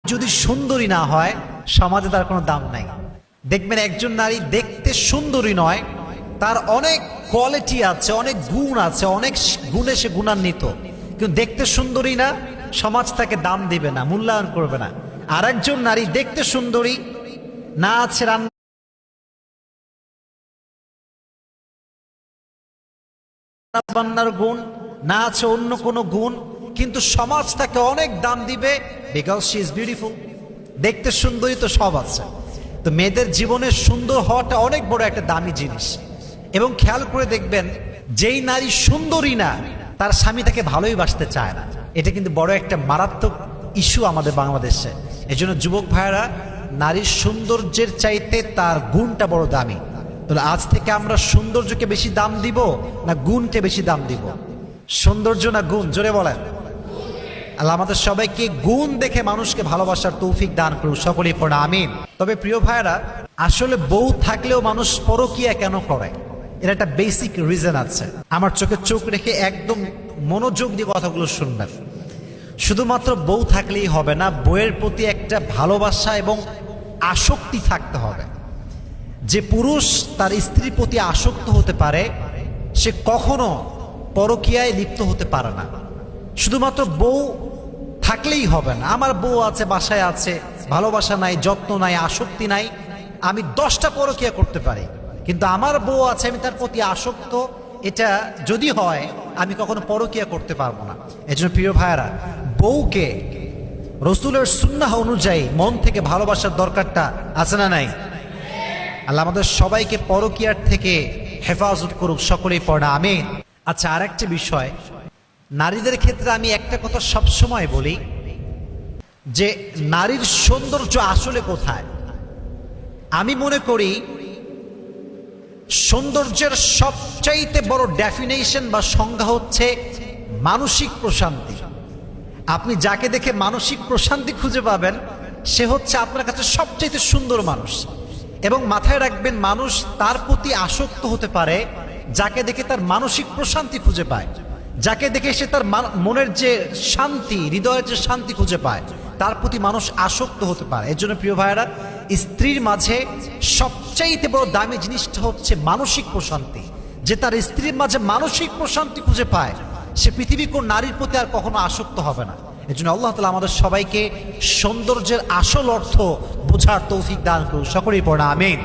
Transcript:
যদি সুন্দরী না হয় সমাজে তার কোনো দাম নাই। দেখবেন একজন নারী দেখতে সুন্দরী নয়, তার অনেক কোয়ালিটি আছে, অনেক গুণ আছে, অনেক গুণে সে গুণান্বিত, কিন্তু দেখতে সুন্দরী না, সমাজ তাকে দাম দিবে না, মূল্যায়ন করবে না। আর একজন নারী দেখতে সুন্দরী, না আছে রান্নার গুণ, না আছে অন্য কোনো গুণ, কিন্তু সমাজ তাকে অনেক দাম দিবে, বিকজ শি ইজ বিউটিফুল। দেখতে সুন্দরী তো সব আছে। তো মেয়েদের জীবনে সুন্দর হওয়াটা অনেক বড় একটা দামি জিনিস। এবং খেয়াল করে দেখবেন, যেই নারী সুন্দরী না, তার স্বামী তাকে ভালোই বাসতে চায় না। এটা কিন্তু বড় একটা মারাত্মক ইস্যু আমাদের বাংলাদেশে। এই জন্য যুবক ভাইয়েরা, নারীর সৌন্দর্যের চাইতে তার গুণটা বড় দামি। তাহলে আজ থেকে আমরা সৌন্দর্যকে বেশি দাম দিব না গুণকে বেশি দাম দিব? সৌন্দর্য না গুণ? জোরে বলেন। আল্লাহ আমাদের সবাইকে গুণ দেখে মানুষকে ভালোবাসার তৌফিক দান করুন, সকলেই পড়া আমিন। তবে প্রিয় ভাইয়েরা, আসলে বউ থাকলেও মানুষ পরকীয়া কেন করে? এর একটা বেসিক রিজন আছে। আমার চোখে চোখ রেখে একদম মনোযোগ দিয়ে কথাগুলো শুনবেন। শুধুমাত্র বউ থাকলেই হবে না, বউয়ের প্রতি একটা ভালোবাসা এবং আসক্তি থাকতে হবে। যে পুরুষ তার স্ত্রীর প্রতি আসক্ত হতে পারে, সে কখনো পরকীয়ায় লিপ্ত হতে পারে না। শুধুমাত্র বউ থাকলেই হবে না। আমার বউ আছে, বাসায় আছে, ভালোবাসা নাই, যত্ন নাই, আসক্তি নাই, আমি 10টা পরকীয়া করতে পারি, কিন্তু আমার বউ আছে, আমি তার প্রতি আসক্ত, এটা যদি হয় আমি কখনো পরকীয়া করতে পারবো না। এজন্য প্রিয় ভাইয়েরা, বউকে রসুলের সুন্নাহ অনুযায়ী মন থেকে ভালোবাসার দরকারটা আছে না নাই? আল্লাহ আমাদের সবাইকে পরকীয়ার থেকে হেফাজত করুক, সকলেই পড়া আমিন। আচ্ছা, আরেকটা বিষয়, নারীদের ক্ষেত্রে আমি একটা কথা সবসময় বলি, যে নারীর সৌন্দর্য আসলে কোথায়? আমি মনে করি সৌন্দর্যের সবচাইতে বড় ডেফিনেশন বা সংজ্ঞা হচ্ছে মানসিক প্রশান্তি। আপনি যাকে দেখে মানসিক প্রশান্তি খুঁজে পাবেন, সে হচ্ছে আপনার কাছে সবচাইতে সুন্দর মানুষ। এবং মাথায় রাখবেন, মানুষ তার প্রতি আসক্ত হতে পারে যাকে দেখে তার মানসিক প্রশান্তি খুঁজে পায়, যাকে দেখে সে তার মনের যে শান্তি, হৃদয়ের যে শান্তি খুঁজে পায়, তার প্রতি মানুষ আসক্ত হতে পারে। এর জন্য প্রিয় ভাইয়েরা, স্ত্রীর মাঝে সবচাইতে বড় দামি জিনিসটা হচ্ছে মানসিক প্রশান্তি। যে তার স্ত্রীর মাঝে মানসিক প্রশান্তি খুঁজে পায়, সে পৃথিবীর কোন নারীর প্রতি আর কখনো আসক্ত হবে না। এই জন্য আল্লাহ তাআলা আমাদের সবাইকে সৌন্দর্যের আসল অর্থ বোঝার তৌফিক দান করুন, সকলেই পড়া আমিন।